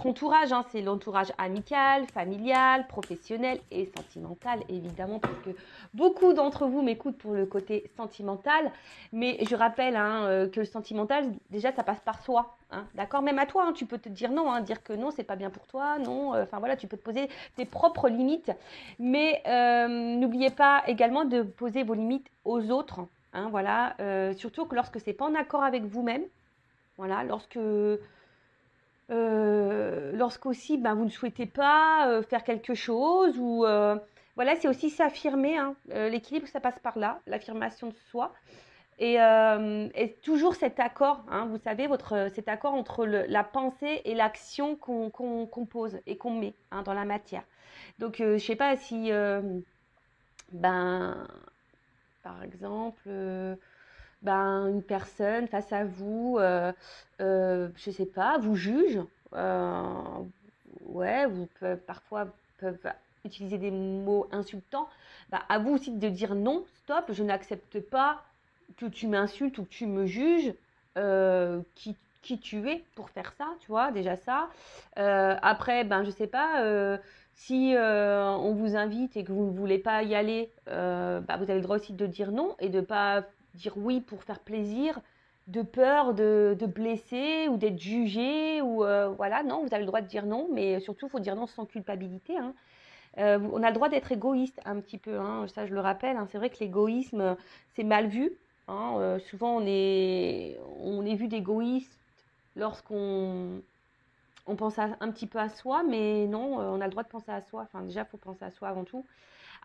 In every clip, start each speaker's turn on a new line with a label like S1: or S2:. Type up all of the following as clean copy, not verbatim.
S1: votre entourage, hein, c'est l'entourage amical, familial, professionnel et sentimental, évidemment, parce que beaucoup d'entre vous m'écoutent pour le côté sentimental. Mais je rappelle que le sentimental, déjà, ça passe par soi. Hein, d'accord? Même à toi, hein, tu peux te dire non, hein, dire que non, c'est pas bien pour toi, non. Enfin voilà, tu peux te poser tes propres limites. Mais n'oubliez pas également de poser vos limites aux autres. Hein, voilà, surtout que lorsque c'est pas en accord avec vous-même. Voilà, lorsqu'aussi ben, vous ne souhaitez pas faire quelque chose ou voilà, c'est aussi s'affirmer. Hein. L'équilibre, ça passe par là, l'affirmation de soi. Et toujours cet accord, hein, vous savez, cet accord entre la pensée et l'action qu'on pose et qu'on met hein, dans la matière. Donc, je ne sais pas si, ben, par exemple, ben, une personne face à vous, je sais pas, vous juge, euh, ouais, parfois peuvent utiliser des mots insultants, bah, à vous aussi de dire non, stop, je n'accepte pas que tu m'insultes ou que tu me juges, qui tu es pour faire ça, tu vois, déjà ça. Après, ben, je sais pas, si on vous invite et que vous ne voulez pas y aller, bah, vous avez le droit aussi de dire non et de pas dire oui pour faire plaisir, de peur de blesser ou d'être jugé ou voilà, non, vous avez le droit de dire non, mais surtout, il faut dire non sans culpabilité. Hein. On a le droit d'être égoïste un petit peu, hein, ça je le rappelle. Hein, c'est vrai que l'égoïsme, c'est mal vu. Hein, souvent, on est vu d'égoïste lorsqu'on pense un petit peu à soi, mais non, on a le droit de penser à soi. Enfin, déjà, il faut penser à soi avant tout.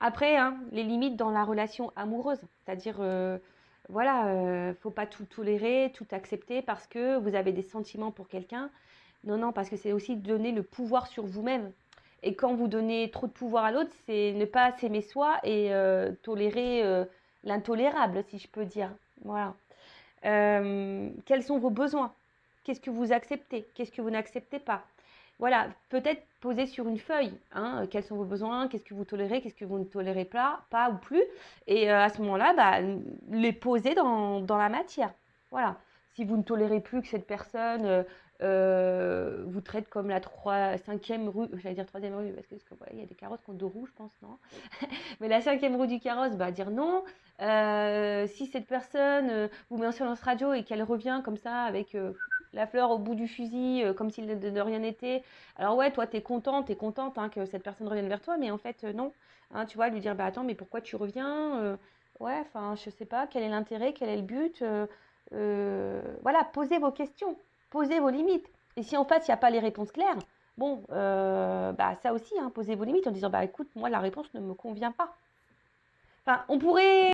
S1: Après, hein, les limites dans la relation amoureuse, c'est-à-dire, voilà, faut pas tout tolérer, tout accepter parce que vous avez des sentiments pour quelqu'un. Non, non, parce que c'est aussi donner le pouvoir sur vous-même. Et quand vous donnez trop de pouvoir à l'autre, c'est ne pas s'aimer soi et tolérer l'intolérable, si je peux dire. Voilà. Quels sont vos besoins? Qu'est-ce que vous acceptez? Qu'est-ce que vous n'acceptez pas? Voilà, peut-être poser sur une feuille, hein, quels sont vos besoins, qu'est-ce que vous tolérez, qu'est-ce que vous ne tolérez pas ou plus. Et à ce moment-là, bah, les poser dans la matière. Voilà. Si vous ne tolérez plus que cette personne vous traite comme la 5e rue, j'allais dire 3e rue, parce que voilà, il y a des carrosses qui ont 2 roues, je pense, non? Mais la 5e roue du carrosse, bah, dire non. Si cette personne vous met en silence radio et qu'elle revient comme ça avec la fleur au bout du fusil, comme s'il de rien n'était, alors ouais, toi, t'es contente hein, que cette personne revienne vers toi, mais en fait, non. Hein, tu vois, lui dire, bah attends, mais pourquoi tu reviens ouais, enfin, je sais pas, quel est l'intérêt, quel est le but voilà, posez vos questions, posez vos limites. Et si en fait, il n'y a pas les réponses claires, bon, bah ça aussi, hein, posez vos limites en disant, bah écoute, moi, la réponse ne me convient pas. Enfin, on pourrait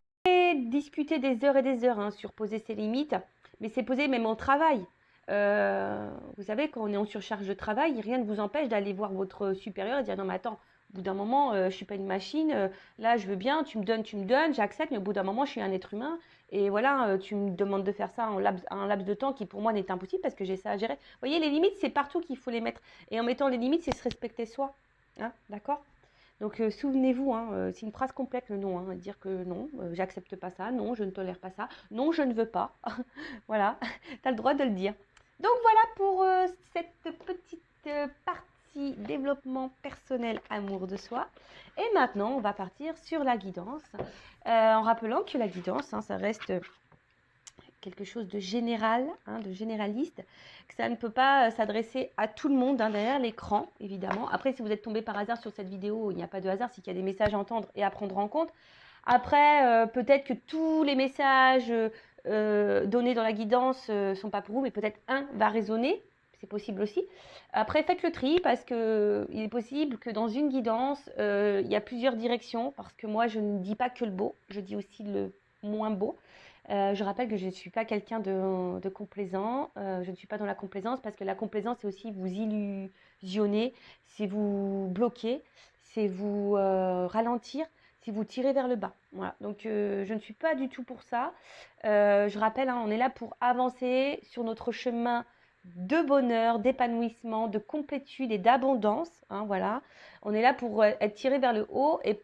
S1: discuter des heures et des heures hein, sur poser ses limites, mais c'est posé même au travail. Vous savez, quand on est en surcharge de travail, rien ne vous empêche d'aller voir votre supérieur et dire non, mais attends, au bout d'un moment, je ne suis pas une machine. Là, je veux bien, tu me donnes, j'accepte, mais au bout d'un moment, je suis un être humain. Et voilà, tu me demandes de faire ça en un laps de temps qui pour moi n'est impossible parce que j'ai ça à gérer. Vous voyez, les limites, c'est partout qu'il faut les mettre. Et en mettant les limites, c'est se respecter soi. Hein, d'accord? Donc souvenez-vous, hein, c'est une phrase complète le non, hein, dire que non, j'accepte pas ça, non, je ne tolère pas ça, non, je ne veux pas. Voilà, tu as le droit de le dire. Donc voilà pour cette petite partie développement personnel, amour de soi. Et maintenant, on va partir sur la guidance, en rappelant que la guidance, hein, ça reste quelque chose de général, hein, de généraliste, que ça ne peut pas s'adresser à tout le monde hein, derrière l'écran, évidemment. Après, si vous êtes tombé par hasard sur cette vidéo, il n'y a pas de hasard, c'est qu'il y a des messages à entendre et à prendre en compte. Après, peut-être que tous les messages donnés dans la guidance ne sont pas pour vous, mais peut-être un va résonner. C'est possible aussi. Après, faites le tri parce qu'il est possible que dans une guidance, il y a plusieurs directions. Parce que moi, je ne dis pas que le beau, je dis aussi le moins beau. Je rappelle que je ne suis pas quelqu'un de complaisant. Je ne suis pas dans la complaisance parce que la complaisance, c'est aussi vous illusionner, c'est vous bloquer, c'est vous ralentir, c'est vous tirer vers le bas. Voilà. Donc, je ne suis pas du tout pour ça. Je rappelle, hein, on est là pour avancer sur notre chemin de bonheur, d'épanouissement, de complétude et d'abondance. Hein, voilà. On est là pour être tiré vers le haut et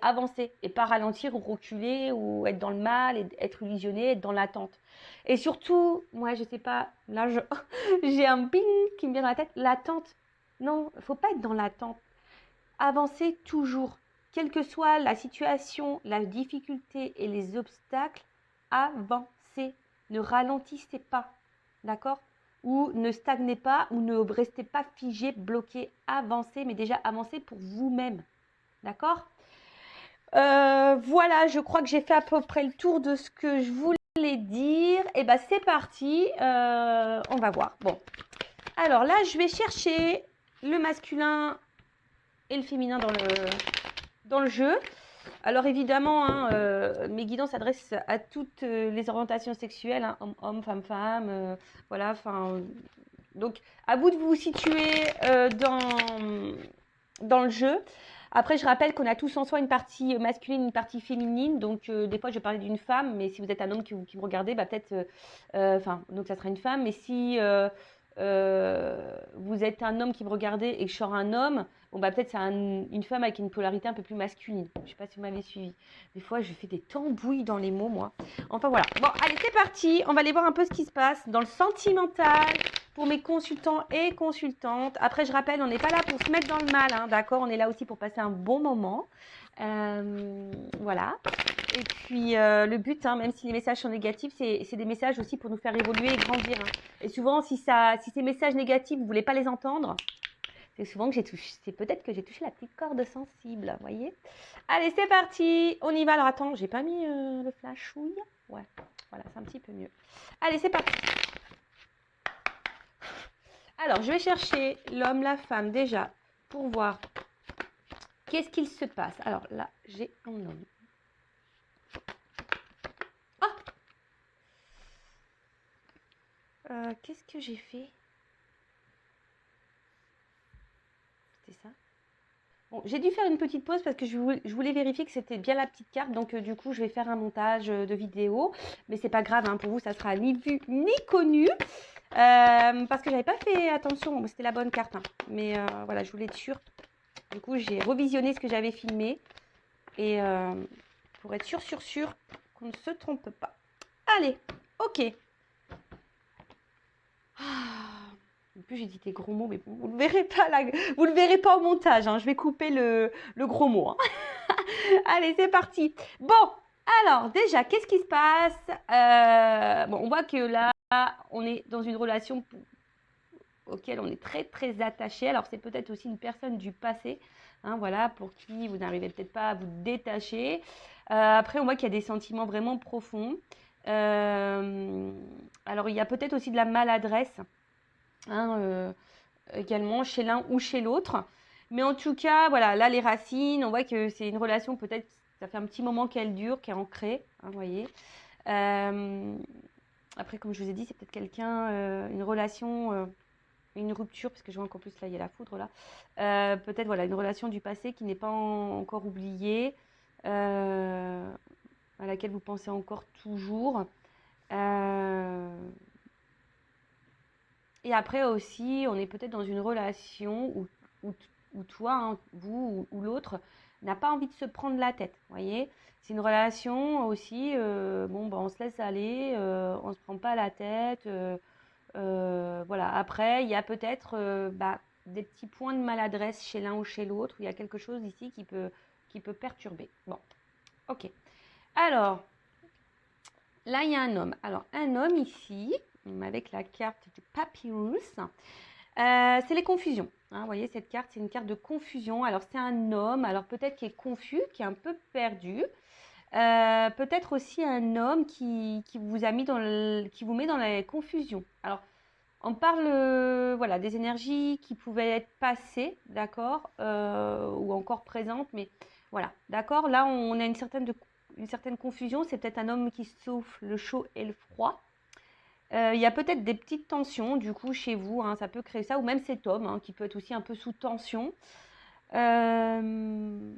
S1: avancer, et pas ralentir ou reculer ou être dans le mal, et être illusionné, être dans l'attente. Et surtout, moi, je sais pas, là, j'ai un ping qui me vient dans la tête, l'attente. Non, il ne faut pas être dans l'attente. Avancez toujours. Quelle que soit la situation, la difficulté et les obstacles, avancez. Ne ralentissez pas. D'accord? Ou ne stagnez pas, ou ne restez pas figé, bloqué. Avancez, mais déjà avancez pour vous-même. D'accord? Voilà, je crois que j'ai fait à peu près le tour de ce que je voulais dire. Et ben c'est parti, on va voir. Bon, alors là, je vais chercher le masculin et le féminin dans le jeu. Alors évidemment, hein, mes guidons s'adressent à toutes les orientations sexuelles, hein, homme, femme, voilà. Enfin, donc à vous de vous situer dans le jeu. Après, je rappelle qu'on a tous en soi une partie masculine, une partie féminine. Donc, des fois, je vais parler d'une femme, mais si vous êtes un homme qui me regarde, bah, peut-être, donc ça sera une femme. Mais si vous êtes un homme qui me regardez et que je sors un homme, bon, bah, peut-être c'est une femme avec une polarité un peu plus masculine. Je ne sais pas si vous m'avez suivi. Des fois, je fais des tambouilles dans les mots, moi. Enfin, voilà. Bon, allez, c'est parti. On va aller voir un peu ce qui se passe dans le sentimental pour mes consultants et consultantes. Après, je rappelle, on n'est pas là pour se mettre dans le mal, hein, d'accord? On est là aussi pour passer un bon moment. Voilà. Et puis, le but, hein, même si les messages sont négatifs, c'est des messages aussi pour nous faire évoluer et grandir. Hein. Et souvent, si ces messages négatifs, vous ne voulez pas les entendre, c'est souvent que c'est peut-être que j'ai touché la petite corde sensible, vous voyez? Allez, c'est parti. On y va. Alors, attends, j'ai pas mis le flashouille. Ouais, voilà, c'est un petit peu mieux. Allez, c'est parti. Alors, je vais chercher l'homme, la femme déjà pour voir qu'est-ce qu'il se passe. Alors là, j'ai un homme. Ah, qu'est-ce que j'ai fait? C'était ça? Bon, j'ai dû faire une petite pause parce que je voulais vérifier que c'était bien la petite carte. Donc, du coup, je vais faire un montage de vidéo. Mais c'est pas grave, hein, pour vous, ça sera ni vu ni connu. Parce que j'avais pas fait attention. Bon, c'était la bonne carte. Hein. Mais voilà, je voulais être sûre. Du coup, j'ai revisionné ce que j'avais filmé. Et pour être sûr qu'on ne se trompe pas. Allez, ok. En plus, j'ai dit des gros mots, mais vous ne le verrez pas là. Vous le verrez pas au montage. Hein. Je vais couper le gros mot. Hein. Allez, c'est parti. Bon, alors déjà, qu'est-ce qui se passe? Bon, on voit que là, on est dans une relation auquel on est très très attaché. Alors, c'est peut-être aussi une personne du passé, hein, voilà, pour qui vous n'arrivez peut-être pas à vous détacher. Après, on voit qu'il y a des sentiments vraiment profonds. Alors, il y a peut-être aussi de la maladresse. Hein, également chez l'un ou chez l'autre. Mais en tout cas, voilà, là, les racines, on voit que c'est une relation, peut-être, ça fait un petit moment qu'elle dure, qu'elle est ancrée, hein, vous voyez. Après, comme je vous ai dit, c'est peut-être quelqu'un, une relation, une rupture, parce que je vois qu'en plus, là, il y a la foudre, là. Peut-être, voilà, une relation du passé qui n'est pas encore oubliée, à laquelle vous pensez encore toujours. Et après aussi, on est peut-être dans une relation où toi, hein, vous ou l'autre, n'a pas envie de se prendre la tête. Vous voyez? C'est une relation aussi, bon, bah, on se laisse aller, on ne se prend pas la tête. Voilà. Après, il y a peut-être bah, des petits points de maladresse chez l'un ou chez l'autre. Il y a quelque chose ici qui peut perturber. Bon, ok. Alors, là, il y a un homme. Alors, un homme ici, avec la carte du papyrus, c'est les confusions. Hein, vous voyez, cette carte, c'est une carte de confusion. Alors, c'est un homme, alors peut-être qui est confus, qui est un peu perdu. Peut-être aussi un homme qui vous a mis qui vous met dans la confusion. Alors, on parle voilà, des énergies qui pouvaient être passées, d'accord, ou encore présentes, mais voilà, d'accord. Là, on a une certaine confusion. C'est peut-être un homme qui souffle le chaud et le froid. Il y a peut-être des petites tensions, du coup, chez vous, hein, ça peut créer ça, ou même cet homme, hein, qui peut être aussi un peu sous tension. On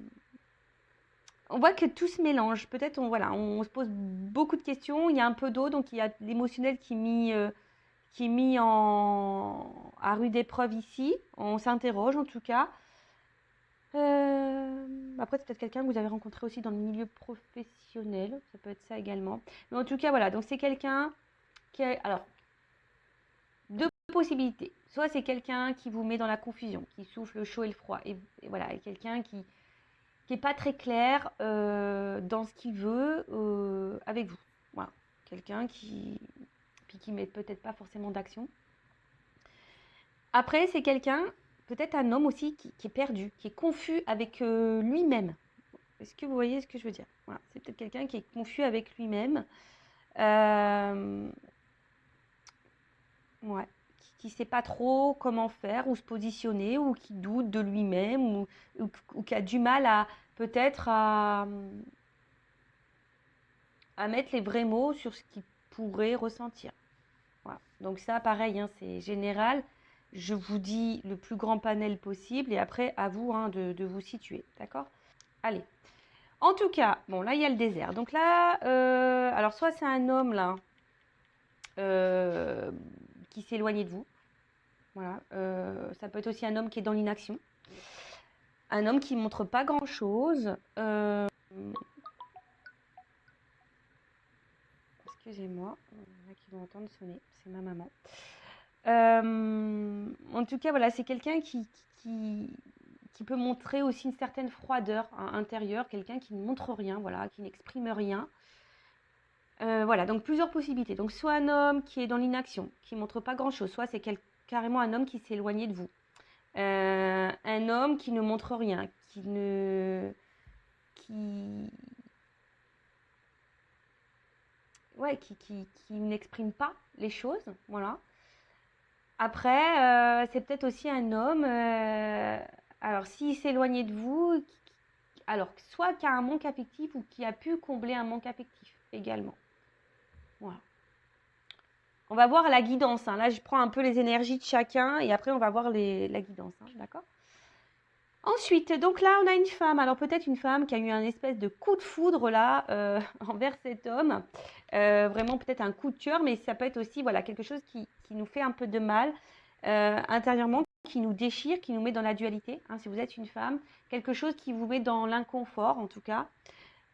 S1: voit que tout se mélange. Peut-être, voilà, on se pose beaucoup de questions. Il y a un peu d'eau, donc il y a l'émotionnel qui est mis à rude épreuve ici. On s'interroge, en tout cas. Après, c'est peut-être quelqu'un que vous avez rencontré aussi dans le milieu professionnel. Ça peut être ça également. Mais en tout cas, voilà. Donc, c'est quelqu'un qui a... Alors, deux possibilités. Soit c'est quelqu'un qui vous met dans la confusion, qui souffle le chaud et le froid. Et voilà, et quelqu'un qui n'est pas très clair dans ce qu'il veut avec vous. Voilà. Quelqu'un qui met peut-être pas forcément d'action. Après, c'est quelqu'un, peut-être un homme aussi, qui est perdu, qui est confus avec lui-même. Est-ce que vous voyez ce que je veux dire? Voilà. C'est peut-être quelqu'un qui est confus avec lui-même. Ouais. Qui ne sait pas trop comment faire ou se positionner ou qui doute de lui-même ou qui a du mal à peut-être à mettre les vrais mots sur ce qu'il pourrait ressentir. Voilà. Donc ça, pareil, hein, c'est général. Je vous dis le plus grand panel possible et après, à vous hein, de vous situer. D'accord? Allez. En tout cas, bon, là, il y a le désert. Donc là, alors soit c'est un homme, là, qui s'est éloigné de vous. Voilà. Ça peut être aussi un homme qui est dans l'inaction. Un homme qui ne montre pas grand-chose. Excusez-moi, il y en a qui vont entendre sonner. C'est ma maman. En tout cas, voilà, c'est quelqu'un qui peut montrer aussi une certaine froideur intérieure, quelqu'un qui ne montre rien, voilà, qui n'exprime rien. Voilà, donc plusieurs possibilités. Donc soit un homme qui est dans l'inaction, qui ne montre pas grand-chose, soit c'est carrément un homme qui s'est éloigné de vous. Un homme qui ne montre rien, qui n'exprime pas les choses, voilà. Après, c'est peut-être aussi un homme, alors s'il s'est éloigné de vous, alors soit qui a un manque affectif ou qui a pu combler un manque affectif également. Voilà. On va voir la guidance. Hein. Là, je prends un peu les énergies de chacun et après, on va voir la guidance. Hein, d'accord? Ensuite, donc là, on a une femme. Alors peut-être une femme qui a eu un espèce de coup de foudre là envers cet homme. Vraiment peut-être un coup de cœur, mais ça peut être aussi voilà, quelque chose qui nous fait un peu de mal intérieurement, qui nous déchire, qui nous met dans la dualité. Hein, si vous êtes une femme, quelque chose qui vous met dans l'inconfort en tout cas.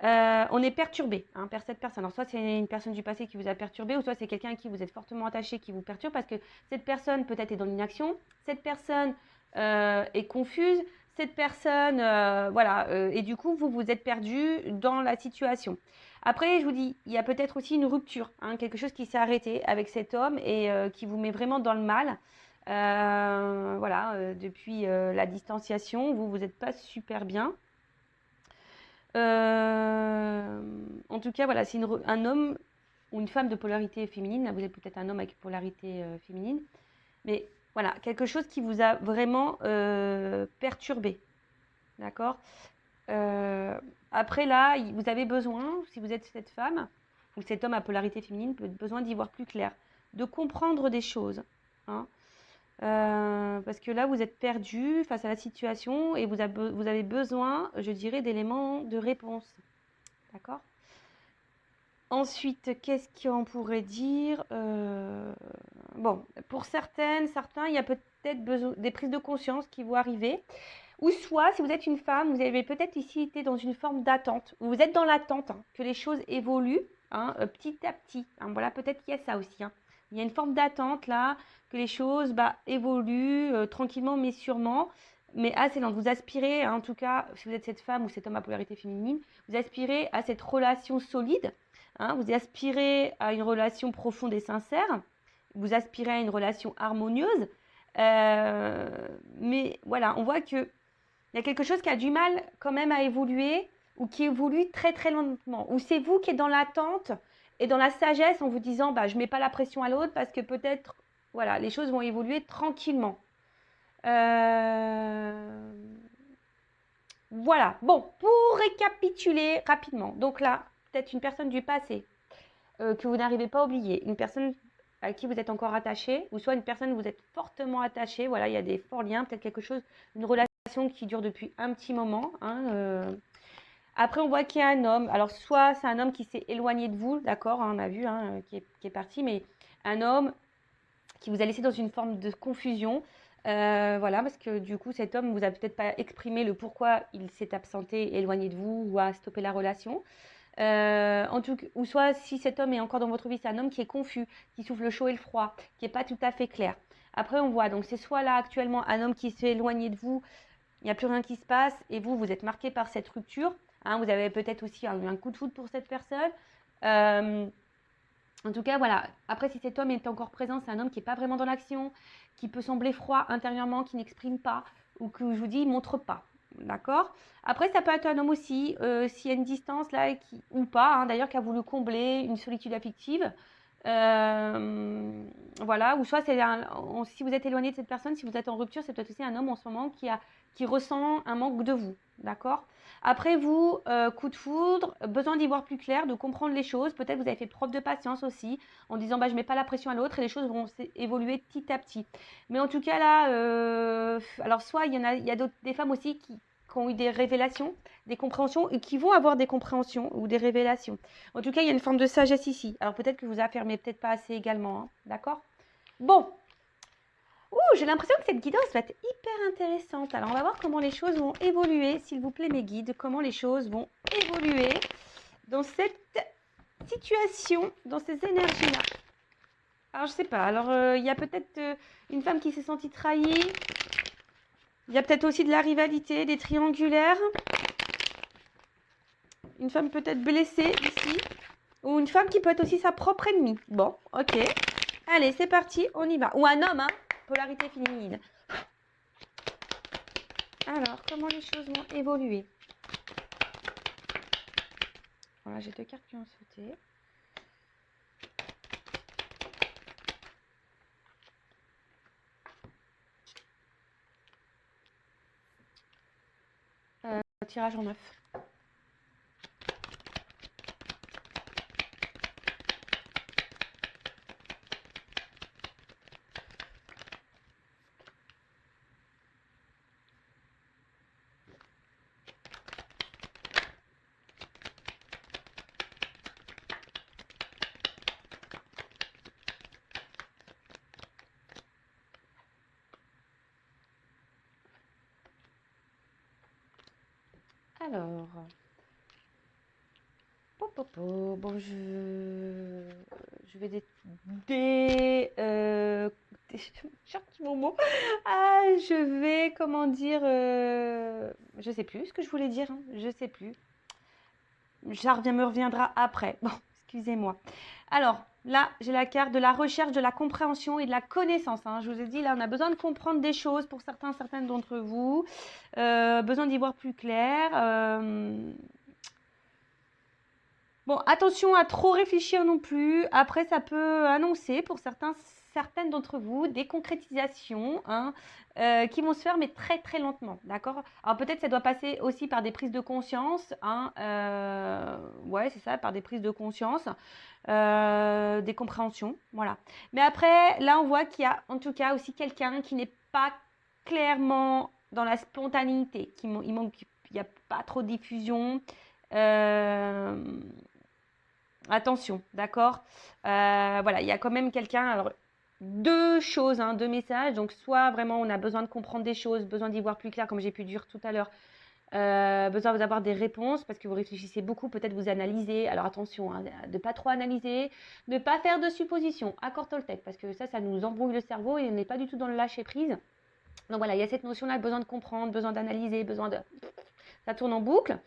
S1: On est perturbé hein, par cette personne. Alors soit c'est une personne du passé qui vous a perturbé, ou soit c'est quelqu'un à qui vous êtes fortement attaché qui vous perturbe parce que cette personne peut-être est dans l'inaction, cette personne est confuse, cette personne, voilà, et du coup vous êtes perdu dans la situation. Après, je vous dis, il y a peut-être aussi une rupture, hein, quelque chose qui s'est arrêté avec cet homme et qui vous met vraiment dans le mal. Voilà, depuis la distanciation, vous n'êtes pas super bien. En tout cas, voilà, c'est un homme ou une femme de polarité féminine. Là, vous êtes peut-être un homme avec polarité féminine. Mais voilà, quelque chose qui vous a vraiment perturbé. D'accord? Après, là, vous avez besoin, si vous êtes cette femme ou cet homme à polarité féminine, peut besoin d'y voir plus clair, de comprendre des choses. Hein. Parce que là, vous êtes perdu face à la situation et vous avez besoin, je dirais, d'éléments de réponse. D'accord? Ensuite, qu'est-ce qu'on pourrait dire? Bon, pour certains, il y a peut-être besoin des prises de conscience qui vont arriver. Ou soit, si vous êtes une femme, vous avez peut-être ici été dans une forme d'attente. Vous êtes dans l'attente hein, que les choses évoluent hein, petit à petit. Hein, voilà, peut-être qu'il y a ça aussi. Hein. Il y a une forme d'attente là, que les choses évoluent tranquillement mais sûrement. Mais assez lente. Vous aspirez, hein, en tout cas, si vous êtes cette femme ou cet homme à polarité féminine, vous aspirez à cette relation solide. Hein, vous aspirez à une relation profonde et sincère. Vous aspirez à une relation harmonieuse. Mais voilà, on voit que il y a quelque chose qui a du mal quand même à évoluer ou qui évolue très très lentement. Ou c'est vous qui êtes dans l'attente et dans la sagesse en vous disant je ne mets pas la pression à l'autre parce que peut-être voilà, les choses vont évoluer tranquillement. Voilà. Bon, pour récapituler rapidement. Donc là, peut-être une personne du passé que vous n'arrivez pas à oublier. Une personne à qui vous êtes encore attaché, ou soit une personne où vous êtes fortement attaché. Voilà, il y a des forts liens, peut-être quelque chose, une relation qui dure depuis un petit moment. Hein, Après, on voit qu'il y a un homme. Alors, soit c'est un homme qui s'est éloigné de vous, d'accord, hein, on a vu, hein, qui est parti, mais un homme qui vous a laissé dans une forme de confusion. Voilà, parce que du coup, cet homme ne vous a peut-être pas exprimé le pourquoi il s'est absenté, éloigné de vous ou a stoppé la relation. En tout cas, ou soit si cet homme est encore dans votre vie, c'est un homme qui est confus, qui souffle le chaud et le froid, qui n'est pas tout à fait clair. Après, on voit, donc c'est soit là actuellement un homme qui s'est éloigné de vous, il n'y a plus rien qui se passe et vous, vous êtes marqué par cette rupture. Hein, vous avez peut-être aussi eu un coup de foudre pour cette personne. En tout cas, voilà. Après, si cet homme est encore présent, c'est un homme qui n'est pas vraiment dans l'action, qui peut sembler froid intérieurement, qui n'exprime pas, ou que je vous dis, il ne montre pas. D'accord. Après, ça peut être un homme aussi, s'il y a une distance là, ou pas, hein, d'ailleurs, qui a voulu combler une solitude affective. Voilà, ou soit si vous êtes éloigné de cette personne, si vous êtes en rupture, c'est peut-être aussi un homme en ce moment qui ressent un manque de vous. D'accord. Après vous, coup de foudre, besoin d'y voir plus clair, de comprendre les choses. Peut-être vous avez fait preuve de patience aussi, en disant bah, je ne mets pas la pression à l'autre et les choses vont évoluer petit à petit. Mais en tout cas là, alors soit il y a des femmes aussi qui ont eu des révélations, des compréhensions et qui vont avoir des compréhensions ou des révélations. En tout cas, il y a une forme de sagesse ici. Alors peut-être que vous affirmez peut-être pas assez également, hein, d'accord. Bon, j'ai l'impression que cette guidance va être hyper intéressante. Alors, on va voir comment les choses vont évoluer, s'il vous plaît, mes guides, comment les choses vont évoluer dans cette situation, dans ces énergies-là. Alors, je sais pas. Alors, il y a peut-être une femme qui s'est sentie trahie. Il y a peut-être aussi de la rivalité, des triangulaires. Une femme peut-être blessée ici. Ou une femme qui peut être aussi sa propre ennemie. Bon, ok. Allez, c'est parti, on y va. Ou un homme, hein. Polarité féminine. Alors, comment les choses vont évoluer? Voilà, j'ai 2 cartes qui ont sauté. Tirage en 9. Alors, bon, je vais cherche mon mot. Ah, je vais, comment dire, je sais plus ce que je voulais dire, hein, je sais plus. Ça me reviendra après. Bon, excusez-moi. Alors, là, j'ai la carte de la recherche, de la compréhension et de la connaissance. Hein. Je vous ai dit, là, on a besoin de comprendre des choses pour certaines d'entre vous. Besoin d'y voir plus clair. Bon, attention à trop réfléchir non plus. Après, ça peut annoncer pour certaines d'entre vous des concrétisations, hein, qui vont se faire, mais très très lentement. D'accord. Alors peut-être ça doit passer aussi par des prises de conscience. Hein, ouais, c'est ça, par des prises de conscience, des compréhensions. Voilà. Mais après, là, on voit qu'il y a en tout cas aussi quelqu'un qui n'est pas clairement dans la spontanéité. Il n'y a pas trop de diffusion. Attention, d'accord. Voilà, il y a quand même quelqu'un. Alors, 2 choses, hein, 2 messages. Donc, soit vraiment on a besoin de comprendre des choses, besoin d'y voir plus clair, comme j'ai pu dire tout à l'heure. Besoin d'avoir des réponses parce que vous réfléchissez beaucoup, peut-être vous analysez. Alors attention, hein, de ne pas trop analyser, de ne pas faire de suppositions. Accord Toltec, parce que ça nous embrouille le cerveau et on n'est pas du tout dans le lâcher prise. Donc voilà, il y a cette notion-là, besoin de comprendre, besoin d'analyser, ça tourne en boucle.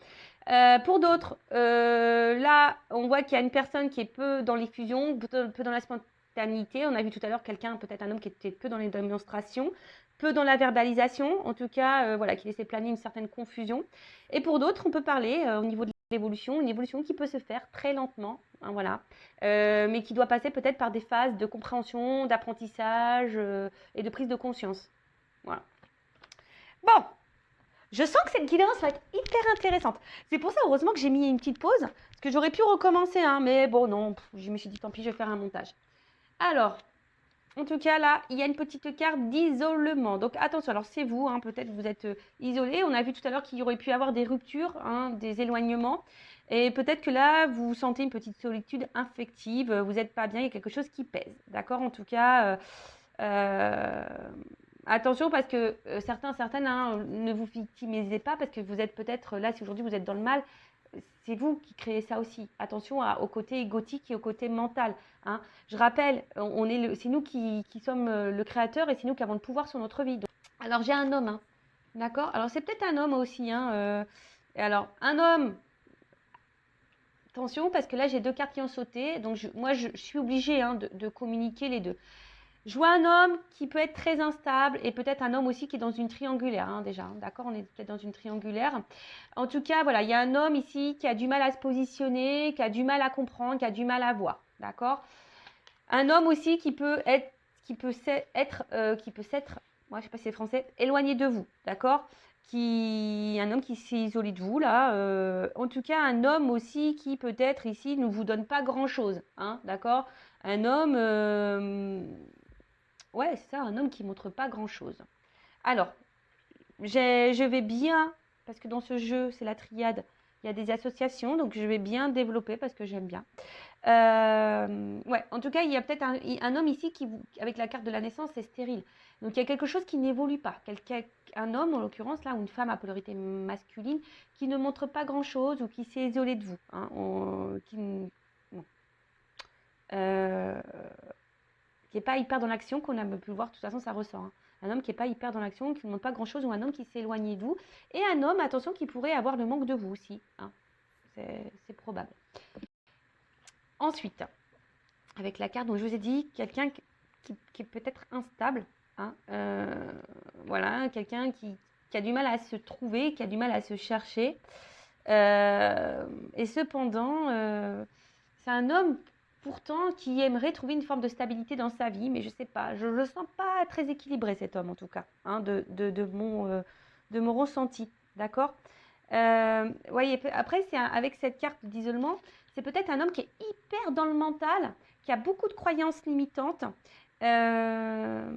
S1: Pour d'autres, là, on voit qu'il y a une personne qui est peu dans l'effusion, peu dans la spontanéité. On a vu tout à l'heure quelqu'un, peut-être un homme qui était peu dans les démonstrations, peu dans la verbalisation, en tout cas, voilà, qui laissait planer une certaine confusion. Et pour d'autres, on peut parler au niveau de l'évolution, une évolution qui peut se faire très lentement, hein, voilà, mais qui doit passer peut-être par des phases de compréhension, d'apprentissage et de prise de conscience. Voilà. Bon, je sens que cette guidance va être hyper intéressante. C'est pour ça, heureusement, que j'ai mis une petite pause, parce que j'aurais pu recommencer, hein, mais bon, non, je me suis dit, tant pis, je vais faire un montage. Alors, en tout cas, là, il y a une petite carte d'isolement. Donc, attention, alors c'est vous, hein, peut-être vous êtes isolé. On a vu tout à l'heure qu'il y aurait pu y avoir des ruptures, hein, des éloignements. Et peut-être que là, vous sentez une petite solitude affective, vous n'êtes pas bien, il y a quelque chose qui pèse. D'accord. En tout cas, attention parce que certaines, hein, ne vous victimisez pas parce que vous êtes peut-être, là, si aujourd'hui vous êtes dans le mal, c'est vous qui créez ça aussi. Attention au côté égotique et au côté mental. Hein. Je rappelle, c'est nous qui sommes le créateur et c'est nous qui avons le pouvoir sur notre vie. Donc, alors, j'ai un homme, hein, d'accord? Alors, c'est peut-être un homme aussi. Hein, et alors, un homme, attention, parce que là, j'ai 2 cartes qui ont sauté. Donc, je suis obligée hein, de communiquer les deux. Je vois un homme qui peut être très instable et peut-être un homme aussi qui est dans une triangulaire, hein, déjà. Hein, d'accord, on est peut-être dans une triangulaire. En tout cas, voilà, il y a un homme ici qui a du mal à se positionner, qui a du mal à comprendre, qui a du mal à voir. D'accord. Un homme aussi qui peut s'être, moi je sais pas si c'est français, éloigné de vous. D'accord. Un homme qui s'est isolé de vous là. En tout cas, un homme aussi qui peut-être ici ne vous donne pas grand-chose. Hein, d'accord. Un homme. Ouais, c'est ça, un homme qui montre pas grand-chose. Alors, je vais bien, parce que dans ce jeu, c'est la triade, il y a des associations, donc je vais bien développer parce que j'aime bien. Ouais, en tout cas, il y a peut-être un homme ici avec la carte de la naissance, c'est stérile. Donc il y a quelque chose qui n'évolue pas. Un homme, en l'occurrence, là, ou une femme à polarité masculine, qui ne montre pas grand-chose ou qui s'est isolé de vous. Hein, non. Qui n'est pas hyper dans l'action, qu'on a pu le voir, de toute façon ça ressort. Hein. Un homme qui n'est pas hyper dans l'action, qui ne montre pas grand-chose, ou un homme qui s'est éloigné de vous. Et un homme, attention, qui pourrait avoir le manque de vous aussi. Hein. C'est probable. Ensuite, avec la carte dont je vous ai dit, quelqu'un qui est peut-être instable. Hein, voilà, quelqu'un qui a du mal à se trouver, qui a du mal à se chercher. Et cependant, c'est un homme pourtant qui aimerait trouver une forme de stabilité dans sa vie, mais je sais pas, je le sens pas très équilibré cet homme en tout cas, hein, de mon ressenti, d'accord. Voyez, après avec cette carte d'isolement, c'est peut-être un homme qui est hyper dans le mental, qui a beaucoup de croyances limitantes, voilà,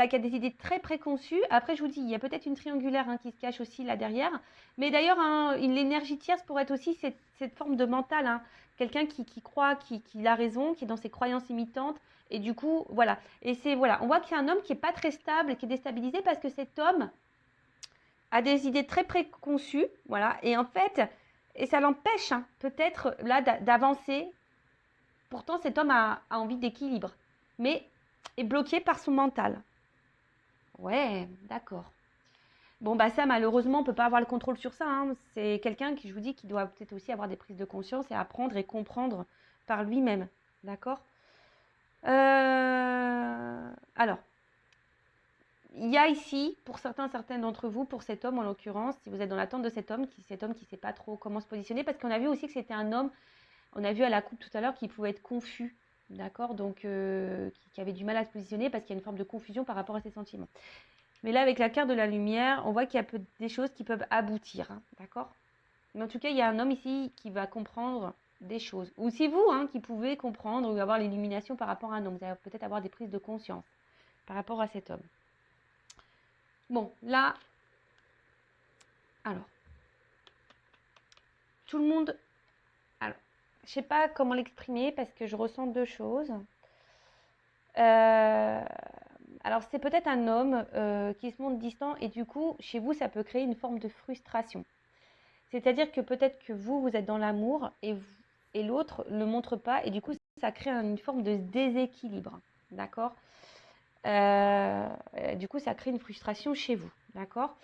S1: qui a des idées très préconçues. Après, je vous dis, il y a peut-être une triangulaire hein, qui se cache aussi là derrière. Mais d'ailleurs, hein, l'énergie tierce pourrait être aussi cette forme de mental. Hein. Quelqu'un qui croit qu'il a raison, qui est dans ses croyances limitantes. Et du coup, voilà. Et voilà, on voit qu'il y a un homme qui n'est pas très stable, qui est déstabilisé parce que cet homme a des idées très préconçues. Voilà. Et en fait, et ça l'empêche hein, peut-être là d'avancer. Pourtant, cet homme a envie d'équilibre, mais est bloqué par son mental. Ouais, d'accord. Bon, bah ça, malheureusement, on ne peut pas avoir le contrôle sur ça. Hein. C'est quelqu'un qui, je vous dis, qui doit peut-être aussi avoir des prises de conscience et apprendre et comprendre par lui-même. D'accord. Alors, il y a ici, pour certaines d'entre vous, pour cet homme en l'occurrence, si vous êtes dans l'attente de cet homme qui ne sait pas trop comment se positionner, parce qu'on a vu aussi que c'était un homme, on a vu à la coupe tout à l'heure qu'il pouvait être confus. D'accord. Donc, qui avait du mal à se positionner parce qu'il y a une forme de confusion par rapport à ses sentiments. Mais là, avec la carte de la lumière, on voit qu'il y a des choses qui peuvent aboutir. Hein, d'accord. Mais en tout cas, il y a un homme ici qui va comprendre des choses. Ou c'est vous hein, qui pouvez comprendre ou avoir l'illumination par rapport à un homme. Vous allez peut-être avoir des prises de conscience par rapport à cet homme. Bon, là, alors, tout le monde... Alors, je ne sais pas comment l'exprimer parce que je ressens deux choses. Alors, c'est peut-être un homme qui se montre distant et du coup, chez vous, ça peut créer une forme de frustration. C'est-à-dire que peut-être que vous êtes dans l'amour et l'autre ne le montre pas et du coup, ça crée une forme de déséquilibre. D'accord. Du coup, ça crée une frustration chez vous. D'accord.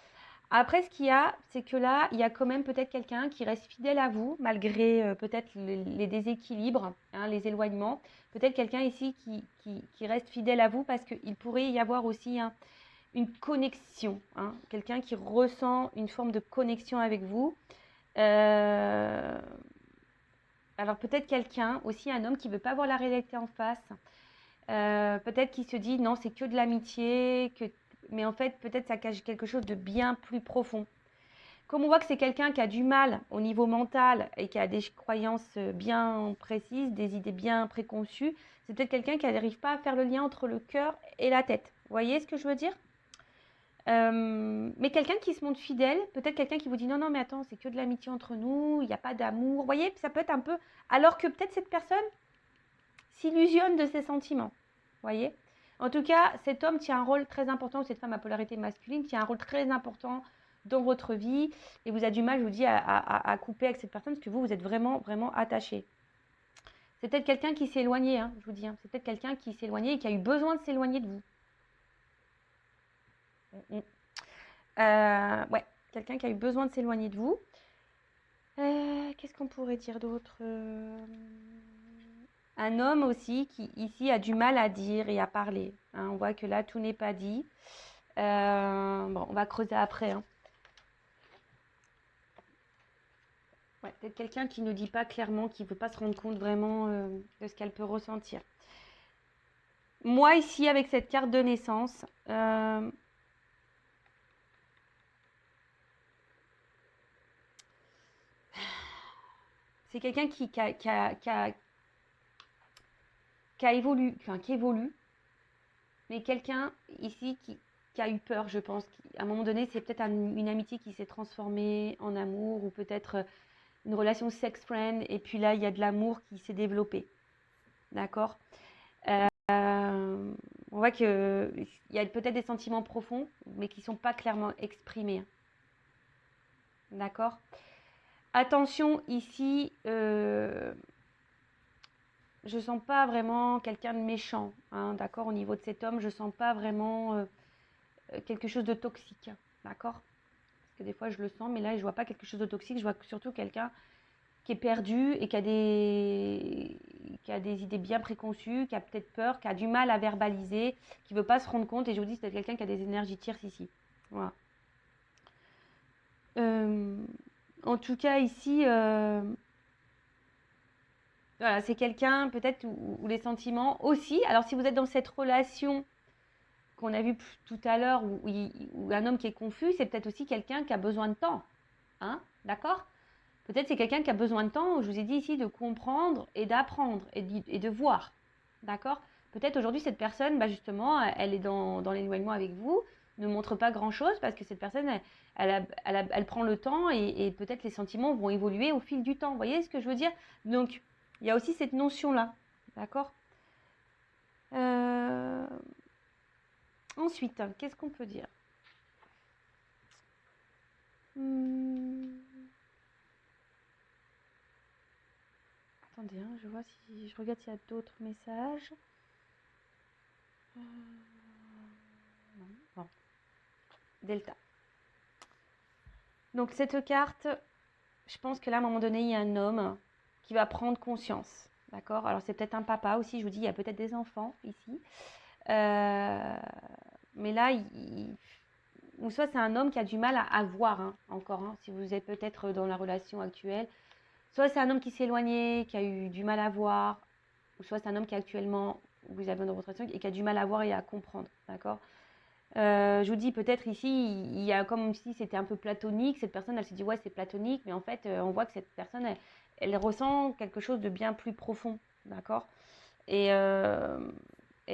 S1: Après, ce qu'il y a, c'est que là, il y a quand même peut-être quelqu'un qui reste fidèle à vous, malgré peut-être les déséquilibres, hein, les éloignements. Peut-être quelqu'un ici qui reste fidèle à vous parce qu'il pourrait y avoir aussi une connexion. Hein, quelqu'un qui ressent une forme de connexion avec vous. Alors peut-être quelqu'un, aussi un homme qui ne veut pas voir la réalité en face. Peut-être qu'il se dit non, c'est que de l'amitié, mais en fait, peut-être ça cache quelque chose de bien plus profond. Comme on voit que c'est quelqu'un qui a du mal au niveau mental et qui a des croyances bien précises, des idées bien préconçues, c'est peut-être quelqu'un qui n'arrive pas à faire le lien entre le cœur et la tête. Vous voyez ce que je veux dire? Mais quelqu'un qui se montre fidèle, peut-être quelqu'un qui vous dit non, non, mais attends, c'est que de l'amitié entre nous, il n'y a pas d'amour. Vous voyez, ça peut être un peu... Alors que peut-être cette personne s'illusionne de ses sentiments. Vous voyez? En tout cas, cet homme tient un rôle très important, ou cette femme à polarité masculine tient un rôle très important dans votre vie et vous avez du mal, je vous dis, à couper avec cette personne parce que vous êtes vraiment, vraiment attaché. C'est peut-être quelqu'un qui s'est éloigné, hein, je vous dis. Hein. C'est peut-être quelqu'un qui s'est éloigné et qui a eu besoin de s'éloigner de vous. Ouais, quelqu'un qui a eu besoin de s'éloigner de vous. Qu'est-ce qu'on pourrait dire d'autre Un homme aussi qui ici a du mal à dire et à parler. Hein. On voit que là, tout n'est pas dit. Bon, on va creuser après. Hein. Ouais, peut-être quelqu'un qui ne dit pas clairement, qui ne veut pas se rendre compte vraiment de ce qu'elle peut ressentir. Moi, ici, avec cette carte de naissance, c'est quelqu'un qui évolue, enfin, qui évolue, mais quelqu'un ici qui a eu peur, je pense. À un moment donné, c'est peut-être une amitié qui s'est transformée en amour ou peut-être une relation sex-friend. Et puis là, il y a de l'amour qui s'est développé. D'accord On voit qu'il y a peut-être des sentiments profonds, mais qui ne sont pas clairement exprimés. D'accord Attention, ici, je ne sens pas vraiment quelqu'un de méchant. Hein, d'accord Au niveau de cet homme, je ne sens pas vraiment quelque chose de toxique. D'accord Parce que des fois, je le sens, mais là, je ne vois pas quelque chose de toxique. Je vois surtout quelqu'un qui est perdu et qui a des idées bien préconçues, qui a peut-être peur, qui a du mal à verbaliser, qui ne veut pas se rendre compte. Et je vous dis, c'est quelqu'un qui a des énergies tierces ici. Voilà. En tout cas, ici, voilà, c'est quelqu'un peut-être où les sentiments aussi. Alors, si vous êtes dans cette relation qu'on a vue tout à l'heure, où un homme qui est confus, c'est peut-être aussi quelqu'un qui a besoin de temps. Hein, d'accord Peut-être c'est quelqu'un qui a besoin de temps, je vous ai dit ici, de comprendre et d'apprendre et de voir. D'accord Peut-être aujourd'hui, cette personne, bah justement, elle est dans l'éloignement avec vous, ne montre pas grand-chose parce que cette personne, elle prend le temps et peut-être les sentiments vont évoluer au fil du temps. Vous voyez ce que je veux dire Donc, il y a aussi cette notion-là. D'accord Ensuite, qu'est-ce qu'on peut dire Attendez, hein, je vois si je regarde s'il y a d'autres messages. Non, bon. Delta. Donc cette carte, je pense que là, à un moment donné, il y a un homme qui va prendre conscience. D'accord Alors c'est peut-être un papa aussi, je vous dis, il y a peut-être des enfants ici. Mais là, ou soit c'est un homme qui a du mal à voir, hein, encore, hein, si vous êtes peut-être dans la relation actuelle. Soit c'est un homme qui s'est éloigné, qui a eu du mal à voir, ou soit c'est un homme qui actuellement, vous avez dans votre relation, et qui a du mal à voir et à comprendre. D'accord Je vous dis, peut-être ici, il y a comme si c'était un peu platonique. Cette personne, elle se dit, ouais, c'est platonique, mais en fait, on voit que cette personne, elle ressent quelque chose de bien plus profond. D'accord et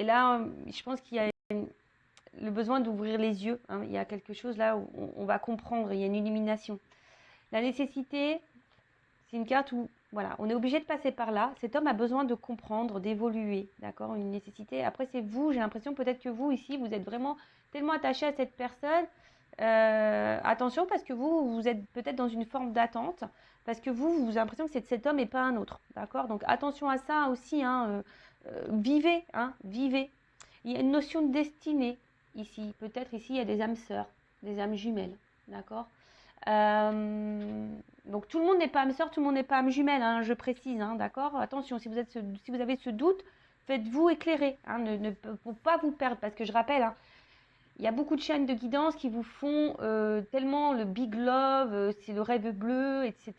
S1: là, je pense qu'il y a le besoin d'ouvrir les yeux. Hein. Il y a quelque chose là où on va comprendre, il y a une illumination. La nécessité, c'est une carte où, voilà, on est obligé de passer par là. Cet homme a besoin de comprendre, d'évoluer, d'accord Une nécessité. Après, c'est vous, j'ai l'impression peut-être que vous, ici, vous êtes vraiment tellement attaché à cette personne. Attention, parce que vous êtes peut-être dans une forme d'attente, parce que vous avez l'impression que c'est cet homme et pas un autre, d'accord Donc, attention à ça aussi, hein, vivez, hein, vivez. Il y a une notion de destinée ici. Peut-être ici, il y a des âmes sœurs, des âmes jumelles, d'accord donc tout le monde n'est pas âme sœur, tout le monde n'est pas âme jumelle, hein, je précise, hein, d'accord Attention, si vous avez ce doute, faites-vous éclairer, hein, pour pas vous perdre, parce que je rappelle, hein, il y a beaucoup de chaînes de guidance qui vous font tellement le big love, c'est le rêve bleu, etc.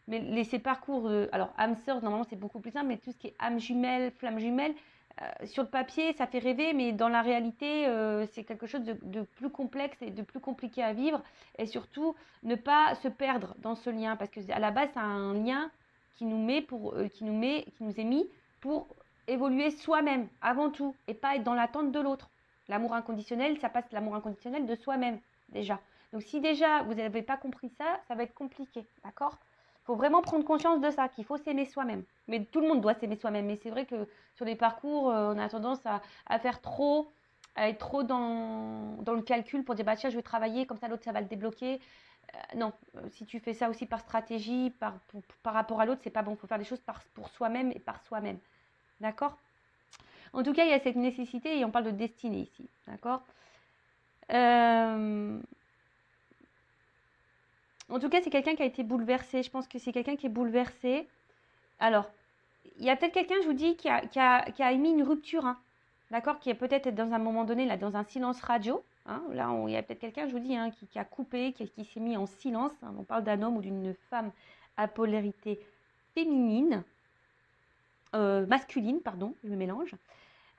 S1: Mais ces parcours, alors âme sœur, normalement c'est beaucoup plus simple, mais tout ce qui est âme jumelle, flamme jumelle, sur le papier, ça fait rêver, mais dans la réalité, c'est quelque chose de plus complexe et de plus compliqué à vivre. Et surtout, ne pas se perdre dans ce lien, parce que à la base, c'est un lien qui nous est mis pour évoluer soi-même avant tout, et pas être dans l'attente de l'autre. L'amour inconditionnel, ça passe l'amour inconditionnel de soi-même déjà. Donc si déjà vous n'avez pas compris ça, ça va être compliqué, d'accord Il faut vraiment prendre conscience de ça, qu'il faut s'aimer soi-même. Mais tout le monde doit s'aimer soi-même. Mais c'est vrai que sur les parcours, on a tendance à faire trop à être trop dans le calcul pour dire bah tiens je vais travailler comme ça l'autre ça va le débloquer. Non, si tu fais ça aussi par stratégie, par rapport à l'autre, c'est pas bon. Il faut faire les choses pour soi-même et par soi-même. D'accord? En tout cas, il y a cette nécessité et on parle de destinée ici. D'accord? En tout cas, c'est quelqu'un qui a été bouleversé. Je pense que c'est quelqu'un qui est bouleversé. Alors, il y a peut-être quelqu'un, je vous dis, qui a émis une rupture. Hein, d'accord? Qui est peut-être dans un moment donné, là, dans un silence radio. Hein, là, il y a peut-être quelqu'un, je vous dis, hein, qui a coupé, qui s'est mis en silence. Hein, on parle d'un homme ou d'une femme à polarité féminine. Masculine, pardon, je me mélange.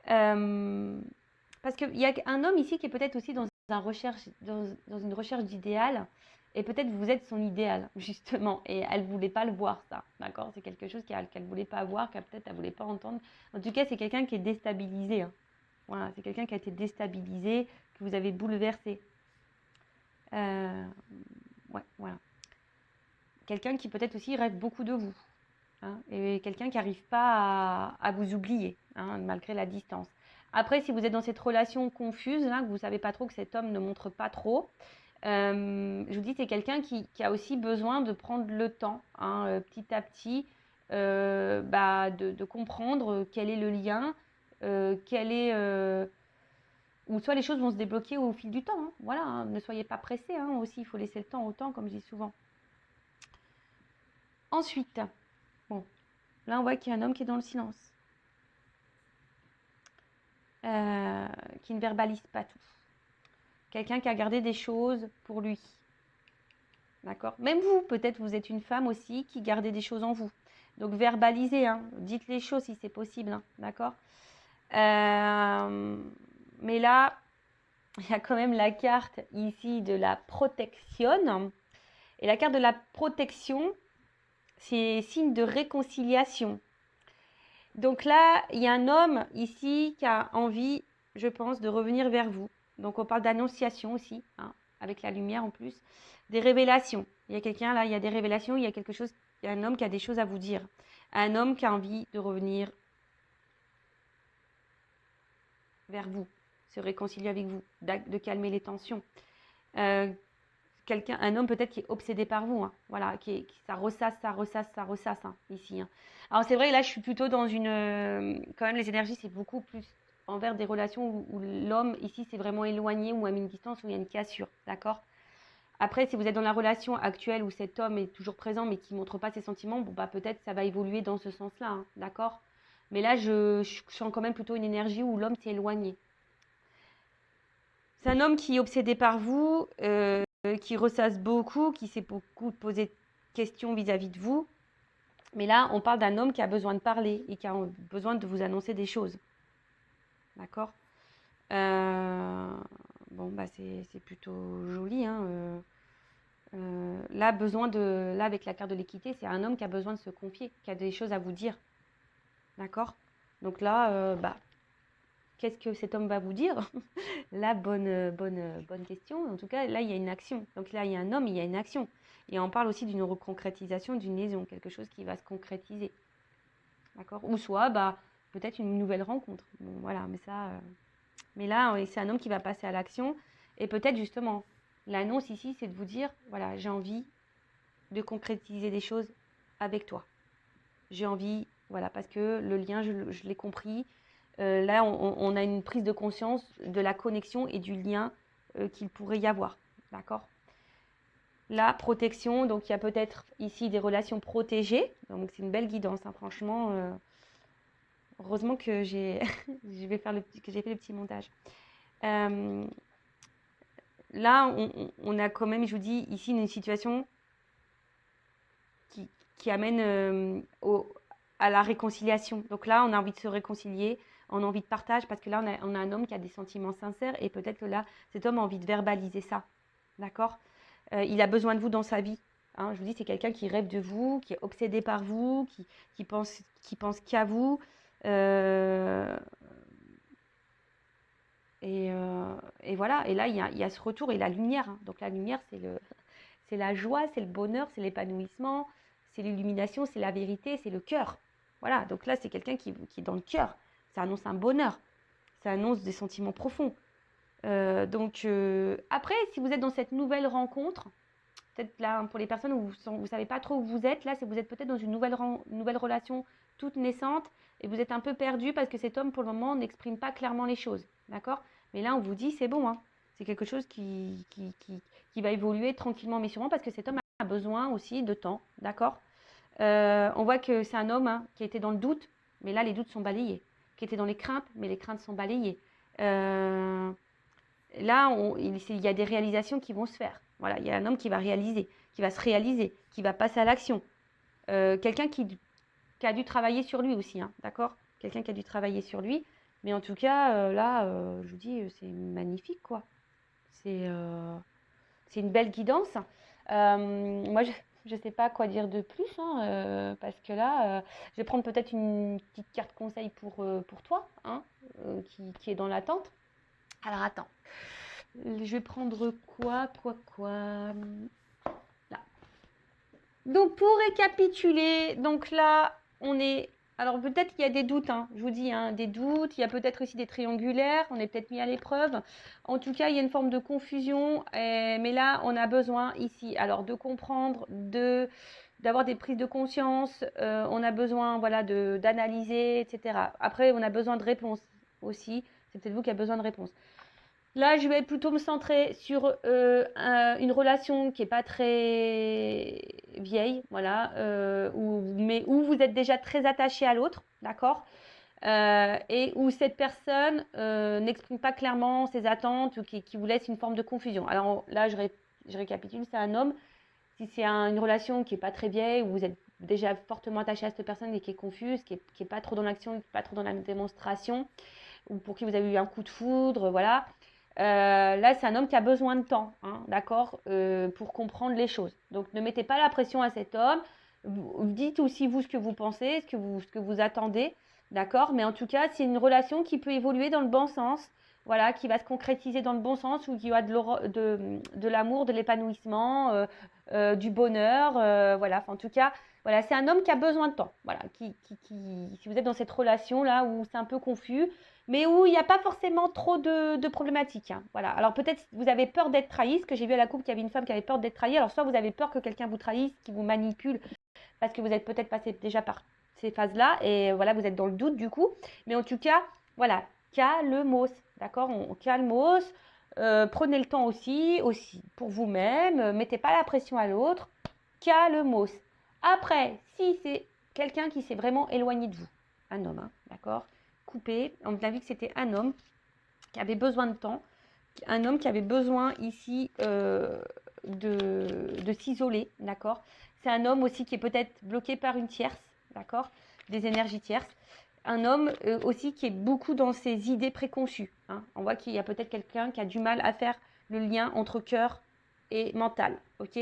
S1: Parce qu'il y a un homme ici qui est peut-être aussi dans une recherche d'idéal. Et peut-être vous êtes son idéal, justement. Et elle ne voulait pas le voir, ça. D'accord? C'est quelque chose qu'elle ne voulait pas voir, qu'elle peut-être elle ne voulait pas entendre. En tout cas, c'est quelqu'un qui est déstabilisé. Hein. Voilà, c'est quelqu'un qui a été déstabilisé, que vous avez bouleversé. Ouais, voilà. Quelqu'un qui peut-être aussi rêve beaucoup de vous. Hein, et quelqu'un qui n'arrive pas à vous oublier, hein, malgré la distance. Après, si vous êtes dans cette relation confuse, là, que vous ne savez pas trop, que cet homme ne montre pas trop, je vous dis, c'est quelqu'un qui a aussi besoin de prendre le temps, hein, petit à petit, de comprendre quel est le lien, ou soit les choses vont se débloquer au fil du temps. Hein, voilà, hein, ne soyez pas pressés, hein, aussi, il faut laisser le temps au temps, comme je dis souvent. Ensuite, bon, là, on voit qu'il y a un homme qui est dans le silence. Qui ne verbalise pas tout. Quelqu'un qui a gardé des choses pour lui. D'accord? Même vous, peut-être vous êtes une femme aussi qui gardez des choses en vous. Donc verbalisez, hein, dites les choses si c'est possible. Hein, d'accord? Mais là, il y a quand même la carte ici de la protection. Et la carte de la protection, c'est signe de réconciliation. Donc là, il y a un homme ici qui a envie, je pense, de revenir vers vous. Donc on parle d'annonciation aussi, hein, avec la lumière en plus. Des révélations. Il y a quelqu'un là, il y a des révélations, il y a quelque chose, il y a un homme qui a des choses à vous dire. Un homme qui a envie de revenir vers vous, se réconcilier avec vous, de calmer les tensions. Un homme peut-être qui est obsédé par vous, hein, voilà, ça ressasse, hein, ici. Hein. Alors c'est vrai, là je suis plutôt dans quand même les énergies c'est beaucoup plus envers des relations où l'homme ici c'est vraiment éloigné ou à une distance où il y a une cassure, d'accord? Après si vous êtes dans la relation actuelle où cet homme est toujours présent mais qui ne montre pas ses sentiments, bon bah peut-être ça va évoluer dans ce sens-là, hein, d'accord? Mais là je sens quand même plutôt une énergie où l'homme s'est éloigné. C'est un homme qui est obsédé par vous, qui ressasse beaucoup, qui s'est beaucoup posé de questions vis-à-vis de vous. Mais là, on parle d'un homme qui a besoin de parler et qui a besoin de vous annoncer des choses. D'accord? Bon, bah c'est plutôt joli. Hein, là, là, avec la carte de l'équité, c'est un homme qui a besoin de se confier, qui a des choses à vous dire. D'accord? Donc là, qu'est-ce que cet homme va vous dire? Là, bonne question. En tout cas, là, il y a une action. Donc là, il y a un homme, il y a une action. Et on parle aussi d'une reconcrétisation, d'une liaison, quelque chose qui va se concrétiser. D'accord? Ou soit, peut-être une nouvelle rencontre. Bon, voilà, mais ça... Mais là, c'est un homme qui va passer à l'action. Et peut-être, justement, l'annonce ici, c'est de vous dire, voilà, j'ai envie de concrétiser des choses avec toi. J'ai envie, voilà, parce que le lien, je l'ai compris. Là, on a une prise de conscience de la connexion et du lien qu'il pourrait y avoir. D'accord? La protection, donc il y a peut-être ici des relations protégées. Donc c'est une belle guidance, hein, franchement. Heureusement que j'ai que j'ai fait le petit montage. Là, on a quand même, je vous dis, ici une situation qui amène à la réconciliation. Donc là, on a envie de se réconcilier, on a envie de partage, parce que là, on a un homme qui a des sentiments sincères, et peut-être que là, cet homme a envie de verbaliser ça. D'accord? Il a besoin de vous dans sa vie. Hein, je vous dis, c'est quelqu'un qui rêve de vous, qui est obsédé par vous, qui pense qu'à vous. Et voilà, et là, il y a ce retour et la lumière. Hein. Donc la lumière, c'est la joie, c'est le bonheur, c'est l'épanouissement, c'est l'illumination, c'est la vérité, c'est le cœur. Voilà, donc là, c'est quelqu'un qui est dans le cœur. Ça annonce un bonheur, ça annonce des sentiments profonds. Après, si vous êtes dans cette nouvelle rencontre, peut-être là, pour les personnes où vous ne savez pas trop où vous êtes, là, c'est vous êtes peut-être dans une nouvelle relation toute naissante et vous êtes un peu perdu parce que cet homme, pour le moment, n'exprime pas clairement les choses. D'accord? Mais là, on vous dit, c'est bon, hein. C'est quelque chose qui va évoluer tranquillement mais sûrement parce que cet homme a besoin aussi de temps. D'accord? On voit que c'est un homme qui était dans le doute, mais là, les doutes sont balayés. Qui était dans les craintes, mais les craintes sont balayées. Là, il y a des réalisations qui vont se faire. Voilà, il y a un homme qui va réaliser, qui va se réaliser, qui va passer à l'action. Quelqu'un qui a dû travailler sur lui aussi, hein, d'accord? Quelqu'un qui a dû travailler sur lui. Mais en tout cas, là, je vous dis, c'est magnifique, quoi. C'est une belle guidance. Moi, je ne sais pas quoi dire de plus, hein, parce que là, je vais prendre peut-être une petite carte conseil pour toi, hein, qui est dans l'attente. Alors, attends. Je vais prendre quoi? Là. Donc, pour récapituler, donc là, on est... Alors, peut-être qu'il y a des doutes, hein, je vous dis, hein, des doutes. Il y a peut-être aussi des triangulaires. On est peut-être mis à l'épreuve. En tout cas, il y a une forme de confusion. Mais là, on a besoin ici, alors, de comprendre, d'avoir des prises de conscience. On a besoin, voilà, d'analyser, etc. Après, on a besoin de réponses aussi. C'est peut-être vous qui avez besoin de réponses. Là, je vais plutôt me centrer sur une relation qui n'est pas très vieille, voilà, mais où vous êtes déjà très attaché à l'autre, d'accord, et où cette personne n'exprime pas clairement ses attentes ou qui vous laisse une forme de confusion. Alors là, je récapitule, c'est un homme. Si c'est une relation qui n'est pas très vieille, où vous êtes déjà fortement attaché à cette personne et qui est confuse, qui est pas trop dans l'action, qui n'est pas trop dans la démonstration, ou pour qui vous avez eu un coup de foudre, voilà. Là, c'est un homme qui a besoin de temps, hein, d'accord, pour comprendre les choses. Donc, ne mettez pas la pression à cet homme. Dites aussi, vous, ce que vous pensez, ce que vous attendez, d'accord. Mais en tout cas, c'est une relation qui peut évoluer dans le bon sens, voilà, qui va se concrétiser dans le bon sens, où il y a de l'amour, de l'épanouissement, du bonheur, voilà. Enfin, en tout cas, voilà, c'est un homme qui a besoin de temps, voilà. Si vous êtes dans cette relation-là où c'est un peu confus, mais où il n'y a pas forcément trop de problématiques, hein. Voilà. Alors peut-être vous avez peur d'être trahi, parce que j'ai vu à la coupe qu'il y avait une femme qui avait peur d'être trahie. Alors soit vous avez peur que quelqu'un vous trahisse, qui vous manipule, parce que vous êtes peut-être passé déjà par ces phases-là, et voilà, vous êtes dans le doute du coup. Mais en tout cas, voilà, calmos, d'accord? On calmos, prenez le temps aussi pour vous-même, mettez pas la pression à l'autre, calmos. Après, si c'est quelqu'un qui s'est vraiment éloigné de vous, un homme, hein, d'accord? Coupé, on a vu que c'était un homme qui avait besoin de temps, un homme qui avait besoin ici de s'isoler, d'accord? C'est un homme aussi qui est peut-être bloqué par une tierce, d'accord? Des énergies tierces. Un homme aussi qui est beaucoup dans ses idées préconçues, hein. On voit qu'il y a peut-être quelqu'un qui a du mal à faire le lien entre cœur et mental, ok?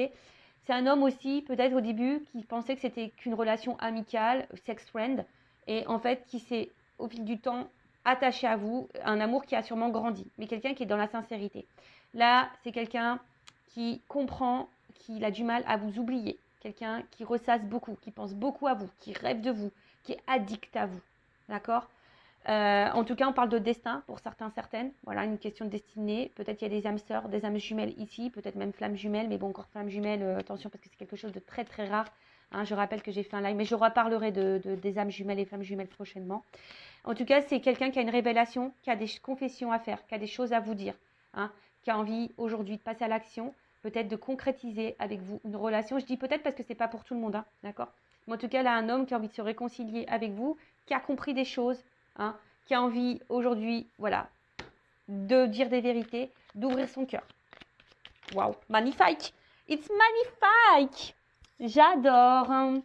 S1: C'est un homme aussi, peut-être au début, qui pensait que c'était qu'une relation amicale, sex friend, et en fait qui s'est au fil du temps attaché à vous, un amour qui a sûrement grandi, mais quelqu'un qui est dans la sincérité. Là, c'est quelqu'un qui comprend qu'il a du mal à vous oublier, quelqu'un qui ressasse beaucoup, qui pense beaucoup à vous, qui rêve de vous, qui est addict à vous, d'accord? En tout cas, on parle de destin pour certains, certaines. Voilà, une question de destinée. Peut-être il y a des âmes sœurs, des âmes jumelles ici, peut-être même flammes jumelles, mais bon, encore flammes jumelles, attention parce que c'est quelque chose de très très rare, hein. Je rappelle que j'ai fait un live, mais je reparlerai des âmes jumelles et flammes jumelles prochainement. En tout cas, c'est quelqu'un qui a une révélation, qui a des confessions à faire, qui a des choses à vous dire, hein, qui a envie aujourd'hui de passer à l'action, peut-être de concrétiser avec vous une relation. Je dis peut-être parce que c'est pas pour tout le monde, hein, d'accord? Mais en tout cas, là, un homme qui a envie de se réconcilier avec vous, qui a compris des choses, hein, qui a envie aujourd'hui, voilà, de dire des vérités, d'ouvrir son cœur. Waouh, magnifique! It's magnifique! J'adore, hein.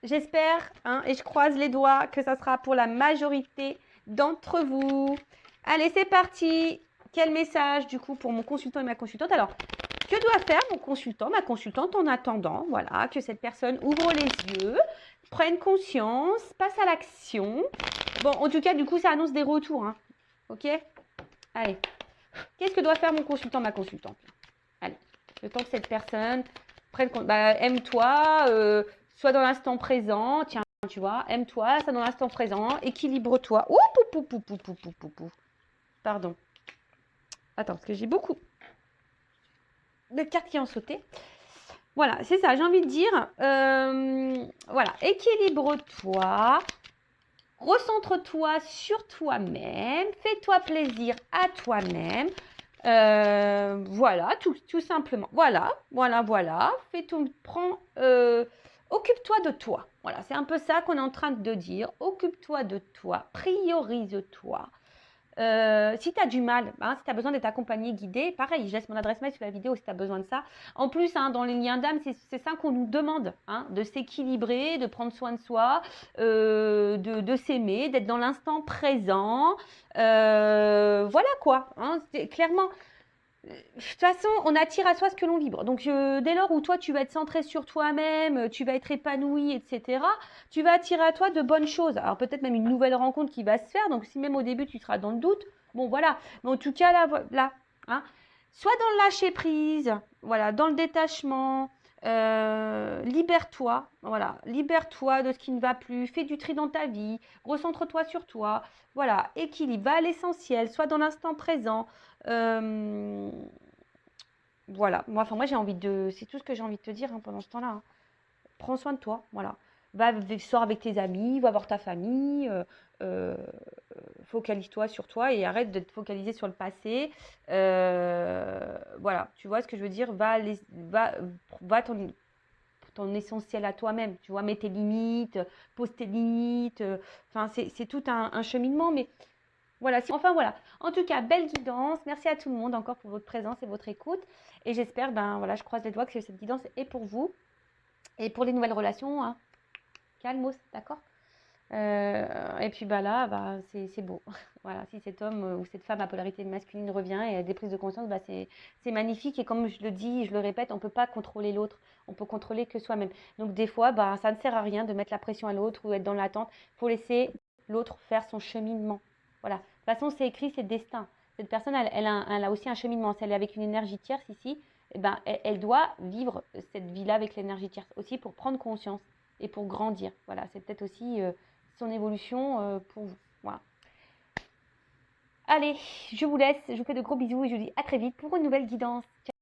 S1: J'espère, hein, et je croise les doigts, que ça sera pour la majorité d'entre vous. Allez, c'est parti. Quel message, du coup, pour mon consultant et ma consultante? Alors, que doit faire mon consultant, ma consultante, en attendant, voilà, que cette personne ouvre les yeux, prenne conscience, passe à l'action. Bon, en tout cas, du coup, ça annonce des retours, hein. Ok? Allez. Qu'est-ce que doit faire mon consultant, ma consultante? Allez, le temps que cette personne prenne compte. Bah, aime-toi, sois dans l'instant présent. Tiens, tu vois, aime-toi, sois dans l'instant présent. Équilibre-toi. Ouh, pou, pou, pou, pou, pou, pou, pou, pou. Pardon. Attends, parce que j'ai beaucoup de cartes qui ont sauté. Voilà, c'est ça, j'ai envie de dire. Voilà, équilibre-toi. Recentre-toi sur toi-même. Fais-toi plaisir à toi-même. Voilà, tout simplement. Voilà. Occupe-toi de toi. Voilà, c'est un peu ça qu'on est en train de dire. Occupe-toi de toi. Priorise-toi. Si tu as du mal, si tu as besoin d'être accompagné, guidé, pareil, je laisse mon adresse mail sur la vidéo si tu as besoin de ça. En plus, dans les liens d'âme, c'est ça qu'on nous demande, de s'équilibrer, de prendre soin de soi, de s'aimer, d'être dans l'instant présent. Voilà quoi, clairement. De toute façon, on attire à soi ce que l'on vibre. Donc, dès lors où toi, tu vas être centré sur toi-même, tu vas être épanoui, etc., tu vas attirer à toi de bonnes choses. Alors, peut-être même une nouvelle rencontre qui va se faire. Donc, si même au début, tu seras dans le doute, bon, voilà. Mais en tout cas, là soit dans le lâcher-prise, voilà, dans le détachement, libère-toi, voilà, libère-toi de ce qui ne va plus, fais du tri dans ta vie, recentre-toi sur toi, voilà, équilibre, va à l'essentiel, sois dans l'instant présent. Voilà, moi j'ai envie de, c'est tout ce que j'ai envie de te dire pendant ce temps-là. Prends soin de toi, voilà. Sors avec tes amis, va voir ta famille, focalise-toi sur toi et arrête de te focaliser sur le passé. Voilà, tu vois ce que je veux dire? Va ton essentiel à toi-même, tu vois, mets tes limites, pose tes limites. Enfin, c'est tout un cheminement, mais voilà, enfin voilà. En tout cas, belle guidance. Merci à tout le monde encore pour votre présence et votre écoute. Et j'espère, voilà, je croise les doigts que cette guidance est pour vous. Et pour les nouvelles relations, calmos, d'accord. Et puis là, c'est beau. Voilà, si cet homme ou cette femme à polarité masculine revient et a des prises de conscience, c'est magnifique. Et comme je le dis, je le répète, on ne peut pas contrôler l'autre. On peut contrôler que soi-même. Donc des fois, ça ne sert à rien de mettre la pression à l'autre ou être dans l'attente. Il faut laisser l'autre faire son cheminement. Voilà. De toute façon, c'est écrit, c'est le destin. Cette personne, elle a aussi un cheminement. Si elle est avec une énergie tierce ici, elle doit vivre cette vie-là avec l'énergie tierce aussi pour prendre conscience et pour grandir. Voilà, c'est peut-être aussi son évolution pour vous. Voilà. Allez, je vous laisse, je vous fais de gros bisous et je vous dis à très vite pour une nouvelle guidance. Ciao.